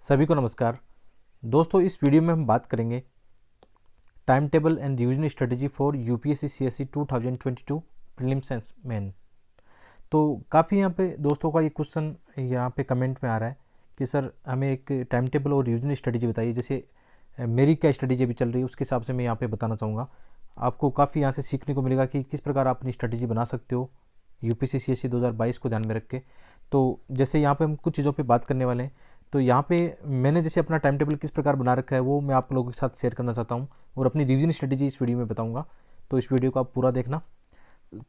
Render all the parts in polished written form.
सभी को नमस्कार दोस्तों। इस वीडियो में हम बात करेंगे time table and revision strategy for UPSC CSE 2022 prelims and main. तो काफ़ी यहाँ पे दोस्तों का ये क्वेश्चन यहाँ पे कमेंट में आ रहा है कि सर हमें एक टाइम टेबल और रिवीजन स्ट्रेटजी बताइए। जैसे मेरी क्या स्ट्रेटजी अभी चल रही है उसके हिसाब से मैं यहाँ पे बताना चाहूँगा। आपको काफ़ी यहाँ से सीखने को मिलेगा कि किस प्रकार आप अपनी स्ट्रेटजी बना सकते हो यूपीएससी सीएसई 2022 को ध्यान में रख के। तो जैसे यहाँ पे हम कुछ चीज़ों पे बात करने वाले हैं। तो यहाँ पे मैंने जैसे अपना टाइम टेबल किस प्रकार बना रखा है वो मैं आप लोगों के साथ शेयर करना चाहता हूँ और अपनी रिवीजन स्ट्रेटजी इस वीडियो में बताऊँगा। तो इस वीडियो को आप पूरा देखना।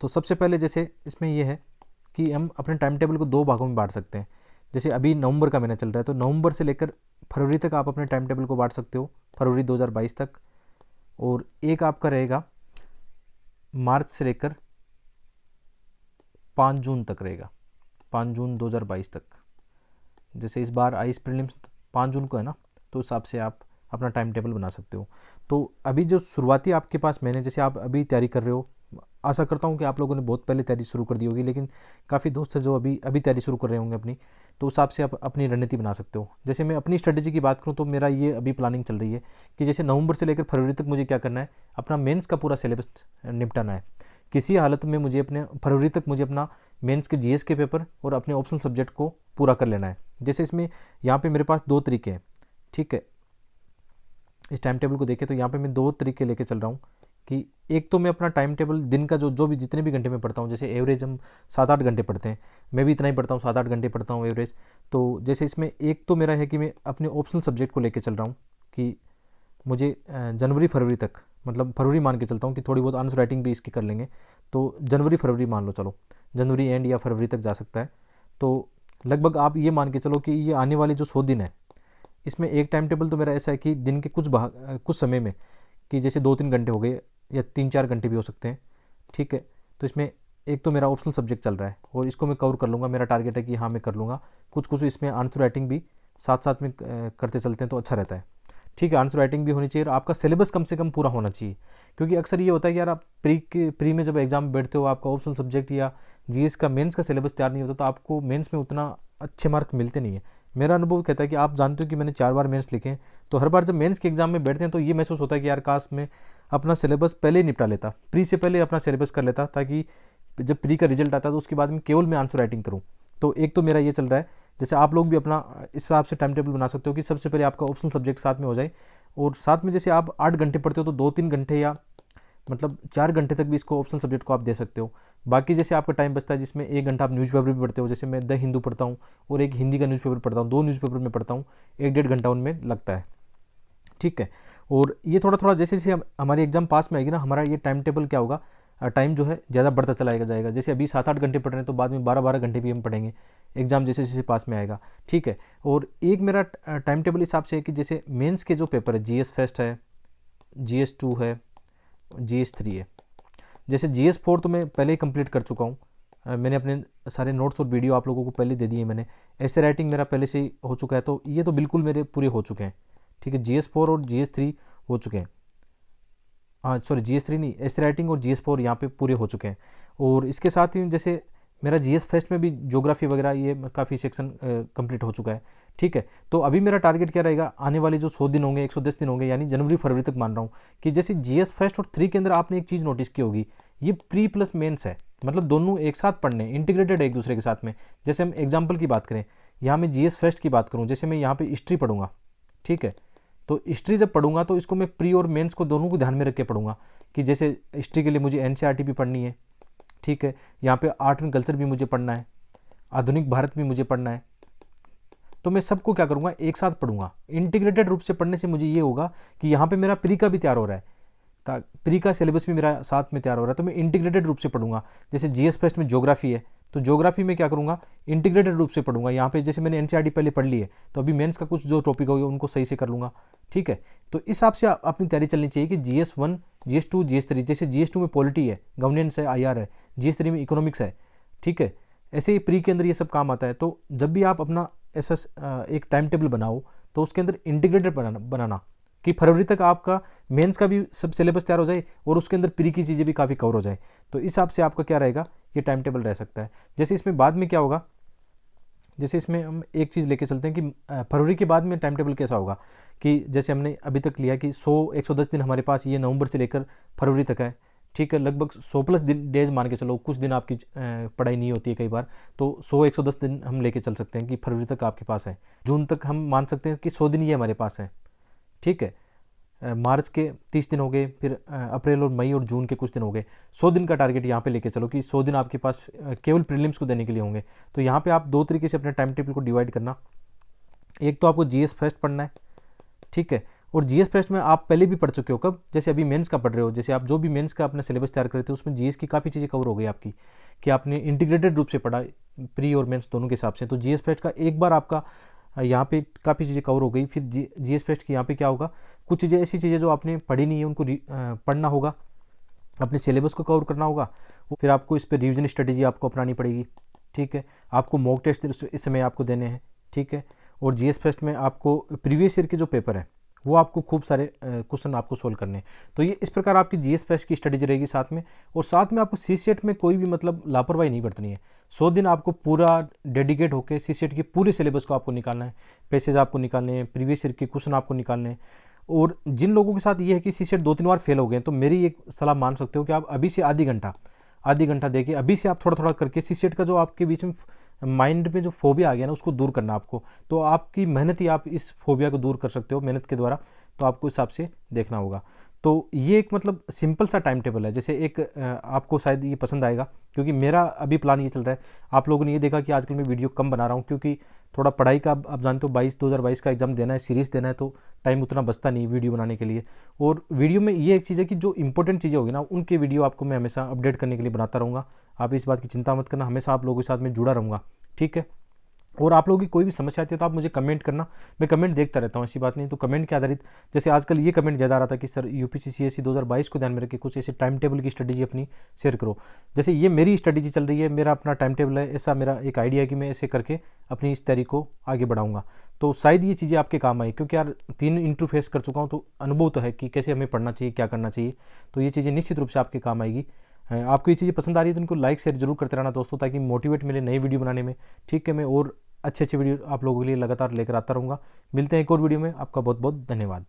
तो सबसे पहले जैसे इसमें ये है कि हम अपने टाइम टेबल को दो भागों में बांट सकते हैं। जैसे अभी नवंबर का महीना चल रहा है तो नवंबर से लेकर फरवरी तक आप अपने टाइम टेबल को बांट सकते हो, फरवरी 2022 तक। और एक आपका रहेगा मार्च से लेकर 5 जून तक रहेगा, 5 जून 2022 तक। जैसे इस बार आईएएस प्रीलिम्स 5 जून को है ना, तो उस हिसाब से आप अपना टाइम टेबल बना सकते हो। तो अभी जो शुरुआती आपके पास मैंने जैसे आप अभी तैयारी कर रहे हो, आशा करता हूँ कि आप लोगों ने बहुत पहले तैयारी शुरू कर दी होगी, लेकिन काफ़ी दोस्त हैं जो अभी तैयारी शुरू कर रहे होंगे अपनी, तो उस हिसाब से आप अपनी रणनीति बना सकते हो। जैसे मैं अपनी स्ट्रेटेजी की बात करूँ तो मेरा ये अभी प्लानिंग चल रही है कि जैसे नवंबर से लेकर फरवरी तक मुझे क्या करना है, अपना मेंस का पूरा सिलेबस निपटाना है। किसी हालत में मुझे अपने फरवरी तक मुझे अपना मेंस के जीएस के पेपर और अपने ऑप्शनल सब्जेक्ट को पूरा कर लेना है। जैसे इसमें यहाँ पे मेरे पास दो तरीके हैं, ठीक है। इस टाइम टेबल को देखें तो यहाँ पे मैं दो तरीके लेके चल रहा हूँ कि एक तो मैं अपना टाइम टेबल दिन का जो भी जितने भी घंटे में पढ़ता हूँ, जैसे एवरेज हम 7-8 घंटे पढ़ते हैं, मैं भी इतना ही पढ़ता हूँ, 7-8 घंटे पढ़ता हूँ एवरेज। तो जैसे इसमें एक तो मेरा है कि मैं अपने ऑप्शनल सब्जेक्ट को लेके चल रहा हूँ कि मुझे जनवरी फरवरी तक, मतलब फरवरी मान के चलता हूँ कि थोड़ी बहुत आंसर राइटिंग भी इसकी कर लेंगे, तो जनवरी फरवरी मान लो, चलो जनवरी एंड या फरवरी तक जा सकता है। तो लगभग आप ये मान के चलो कि ये आने वाले जो 100 दिन है, इसमें एक टाइम टेबल तो मेरा ऐसा है कि दिन के कुछ समय में, कि जैसे 2-3 घंटे हो गए या 3-4 घंटे भी हो सकते हैं, ठीक है। तो इसमें एक तो मेरा ऑप्शनल सब्जेक्ट चल रहा है और इसको मैं कवर कर लूँगा, मेरा टारगेट है कि हाँ मैं कर लूँगा। कुछ इसमें आंसर राइटिंग भी साथ साथ में करते चलते हैं तो अच्छा रहता है, ठीक है। आंसर राइटिंग भी होनी चाहिए और आपका सिलेबस कम से कम पूरा होना चाहिए, क्योंकि अक्सर ये होता है कि यार आप प्री में जब एग्जाम में बैठते हो, आपका ऑप्शनल सब्जेक्ट या जीएस का मेंस का सिलेबस तैयार नहीं होता तो आपको मेंस में उतना अच्छे मार्क मिलते नहीं है। मेरा अनुभव कहता है कि आप जानते हो कि मैंने 4 बार मेंस लिखे हैं, तो हर बार जब मेंस के एग्जाम में बैठते हैं तो ये महसूस होता है कि यार काश मैं अपना सिलेबस पहले ही निपटा लेता, प्री से पहले अपना सिलेबस कर लेता, ताकि जब प्री का रिजल्ट आता है तो उसके बाद में केवल मैं आंसर राइटिंग करूँ। तो एक तो मेरा ये चल रहा है। जैसे आप लोग भी अपना इस हिसाब से टाइम टेबल बना सकते हो कि सबसे पहले आपका ऑप्शनल सब्जेक्ट साथ में हो जाए, और साथ में जैसे आप 8 घंटे पढ़ते हो तो 2-3 घंटे या मतलब 4 घंटे तक भी इसको ऑप्शनल सब्जेक्ट को आप दे सकते हो। बाकी जैसे आपका टाइम बचता है जिसमें 1 घंटा आप न्यूज़पेपर भी पढ़ते हो, जैसे मैं द हिंदू पढ़ता हूँ और एक हिंदी का न्यूज़पेपर पढ़ता हूँ, 2 न्यूज़पेपर में पढ़ता हूँ, 1-1.5 घंटा उनमें लगता है, ठीक है। और ये थोड़ा थोड़ा जैसे जैसे हमारी एग्जाम पास में आएगी ना, हमारा ये टाइम टेबल क्या होगा, टाइम जो है ज़्यादा बढ़ता चला जाएगा। जैसे अभी 7-8 घंटे पढ़ रहे हैं तो बाद में 12-12 घंटे भी हम पढ़ेंगे एग्जाम जैसे जैसे पास में आएगा, ठीक है। और एक मेरा टाइम टेबल हिसाब से है कि जैसे मेंस के जो पेपर है, जीएस फर्स्ट है, जीएस 2 है, जीएस 3 है। जैसे जीएस 4 तो मैं पहले ही कंप्लीट कर चुका हूँ, मैंने अपने सारे नोट्स और वीडियो आप लोगों को पहले दे दिए मैंने। ऐसे राइटिंग मेरा पहले से ही हो चुका है, तो ये तो बिल्कुल मेरे पूरे हो चुके हैं, ठीक है। जीएस 4 और जीएस 3 हो चुके हैं, हाँ सॉरी जीएस 3 नहीं, ऐसे राइटिंग और जीएस 4 यहाँ पे पूरे हो चुके हैं। और इसके साथ ही जैसे मेरा जीएस फर्स्ट में भी ज्योग्राफी वगैरह ये काफ़ी सेक्शन कंप्लीट हो चुका है, ठीक है। तो अभी मेरा टारगेट क्या रहेगा, आने वाले जो 100 दिन होंगे, 110 दिन होंगे, यानी जनवरी फरवरी तक मान रहा हूँ कि जैसे जीएस फर्स्ट और 3 के अंदर आपने एक चीज़ नोटिस की होगी, ये प्री प्लस मेंस है, मतलब दोनों एक साथ पढ़ने, इंटीग्रेटेड है एक दूसरे के साथ में। जैसे हम एग्जाम्पल की बात करें, यहाँ मैं जीएस फर्स्ट की बात करूँ, जैसे मैं यहाँ पे हिस्ट्री पढ़ूंगा, ठीक है। तो हिस्ट्री जब पढ़ूंगा तो इसको मैं प्री और मेंस को दोनों को ध्यान में रख के पढ़ूंगा कि जैसे हिस्ट्री के लिए मुझे एनसीईआरटी भी पढ़नी है, ठीक है। यहाँ पे आर्ट एंड कल्चर भी मुझे पढ़ना है, आधुनिक भारत भी मुझे पढ़ना है। तो मैं सबको क्या करूँगा, एक साथ पढ़ूंगा। इंटीग्रेटेड रूप से पढ़ने से मुझे ये होगा कि यहाँ पे मेरा प्री का भी तैयार हो रहा है, प्री का सिलेबस भी मेरा साथ में तैयार हो रहा है, तो मैं इंटीग्रेटेड रूप से पढ़ूंगा। जैसे जीएस फर्स्ट में ज्योग्राफी है तो ज्योग्राफी में क्या करूँगा, इंटीग्रेटेड रूप से पढ़ूंगा। यहाँ पे जैसे मैंने एनसीईआरटी पहले पढ़ ली है तो अभी मेंस का कुछ जो टॉपिक होगा उनको सही से कर लूँगा, ठीक है। तो इस हिसाब से अपनी तैयारी चलनी चाहिए कि जीएस 1, जीएस 2, जीएस 3, जैसे जीएस 2 में पॉलिटी है, गवर्नेंस है, आईआर है, जीएस 3 में इकोनॉमिक्स है, ठीक है। ऐसे ही प्री के अंदर ये सब काम आता है। तो जब भी आप अपना ऐसा एक टाइम टेबल बनाओ तो उसके अंदर इंटीग्रेटेड बनाना कि फरवरी तक आपका मेंस का भी सब सिलेबस तैयार हो जाए और उसके अंदर प्री की चीज़ें भी काफ़ी कवर हो जाए। तो इस हिसाब से आपका क्या रहेगा, ये टाइम टेबल रह सकता है। जैसे इसमें बाद में क्या होगा जैसे इसमें हम एक चीज़ लेके चलते हैं कि फरवरी के बाद में टाइम टेबल कैसा होगा, कि जैसे हमने अभी तक लिया कि 110 दिन हमारे पास ये नवंबर से लेकर फरवरी तक है, ठीक है। लगभग 100+ डेज मान के चलो, कुछ दिन आपकी पढ़ाई नहीं होती है कई बार, तो 110 दिन हम लेके चल सकते हैं कि फरवरी तक आपके पास है। जून तक हम मान सकते हैं कि 100 दिन ये हमारे पास है, ठीक है। मार्च के 30 दिन हो गए, फिर अप्रैल और मई और जून के कुछ दिन हो गए। 100 दिन का टारगेट यहाँ पे लेके चलो कि 100 दिन आपके पास केवल प्रीलिम्स को देने के लिए होंगे। तो यहाँ पे आप दो तरीके से अपने टाइम टेबल को डिवाइड करना। एक तो आपको जीएस फर्स्ट पढ़ना है, ठीक है। और जीएस फर्स्ट में आप पहले भी पढ़ चुके हो, कब, जैसे अभी मेंस का पढ़ रहे हो, जैसे आप जो भी मेंस का अपना सिलेबस तैयार करते हो उसमें जीएस की काफ़ी चीज़ें कवर हो गई आपकी, कि आपने इंटीग्रेटेड रूप से पढ़ा प्री और मेंस दोनों के हिसाब से। तो जीएस फर्स्ट का एक बार आपका यहाँ पे काफ़ी चीज़ें कवर हो गई। फिर जीएस फर्स्ट की यहाँ पे क्या होगा, कुछ चीज़ें ऐसी चीज़ें जो आपने पढ़ी नहीं है उनको पढ़ना होगा, अपने सिलेबस को कवर करना होगा। फिर आपको इस पर रिविजन स्ट्रेटेजी आपको अपनानी पड़ेगी, ठीक है। आपको मॉक टेस्ट इस समय आपको देने हैं, ठीक है। और जीएस फर्स्ट में आपको प्रीवियस ईयर के जो पेपर है वो आपको खूब सारे क्वेश्चन आपको सोल्व करने हैं। तो ये इस प्रकार आपकी जीएस फर्स्ट की स्ट्रेटेजी रहेगी साथ में। और साथ में आपको सीसेट में कोई भी मतलब लापरवाही नहीं बरतनी है। 100 दिन आपको पूरा डेडिकेट होकर सीसेट के पूरे सिलेबस को आपको निकालना है, पैसेज आपको निकालने हैं, प्रीवियस ईयर के क्वेश्चन आपको निकालने हैं। और जिन लोगों के साथ ये है कि सीसेट 2-3 बार फेल हो गए, तो मेरी एक सलाह मान सकते हो कि आप अभी से आधी घंटा देखिए, अभी से आप थोड़ा थोड़ा करके सीसेट का जो आपके बीच में माइंड में जो फोबिया आ गया ना उसको दूर करना आपको। तो आपकी मेहनत ही आप इस फोबिया को दूर कर सकते हो मेहनत के द्वारा। तो आपको इस हिसाब से देखना होगा। तो ये एक मतलब सिंपल सा टाइम टेबल है। जैसे एक आपको शायद ये पसंद आएगा, क्योंकि मेरा अभी प्लान ये चल रहा है। आप लोगों ने ये देखा कि आजकल मैं वीडियो कम बना रहा हूँ, क्योंकि थोड़ा पढ़ाई का आप जानते हो 2022 का एग्जाम देना है, सीरीज़ देना है, तो टाइम उतना बचता नहीं वीडियो बनाने के लिए। और वीडियो में ये एक चीज़ है कि जो इंपॉर्टेंट चीज़ें होगी ना उनके वीडियो आपको मैं हमेशा अपडेट करने के लिए बनाता रहूँगा। आप इस बात की चिंता मत करना, हमेशा आप लोगों के साथ में जुड़ा रहूँगा, ठीक है। और आप लोगों की कोई भी समस्या आती है तो आप मुझे कमेंट करना, मैं कमेंट देखता रहता हूँ, ऐसी बात नहीं। तो कमेंट के आधारित, जैसे आजकल ये कमेंट ज़्यादा आ रहा था कि सर यूपीएससी सीएससी 2022 को ध्यान में रखके कुछ ऐसे टाइम टेबल की स्ट्रेटेजी अपनी शेयर करो। जैसे ये मेरी स्ट्रेटेजी चल रही है, मेरा अपना टाइम टेबल है, ऐसा मेरा एक आइडिया है कि मैं ऐसे करके अपनी इस तैयारी को आगे बढ़ाऊंगा। तो शायद ये चीज़ें आपके काम आई, क्योंकि यार 3 इंटरव्यू फेस कर चुका हूँ, तो अनुभव तो है कि कैसे हमें पढ़ना चाहिए, क्या करना चाहिए। तो ये चीज़ें निश्चित रूप से आपके काम आएगी। आपको ये चीज़ें पसंद आ रही है तो इनको लाइक शेयर जरूर करते रहना दोस्तों, ताकि मोटिवेट मिले नई वीडियो बनाने में, ठीक है। मैं और अच्छे वीडियो आप लोगों के लिए लगातार लेकर आता रहूँगा। मिलते हैं एक और वीडियो में, आपका बहुत बहुत धन्यवाद।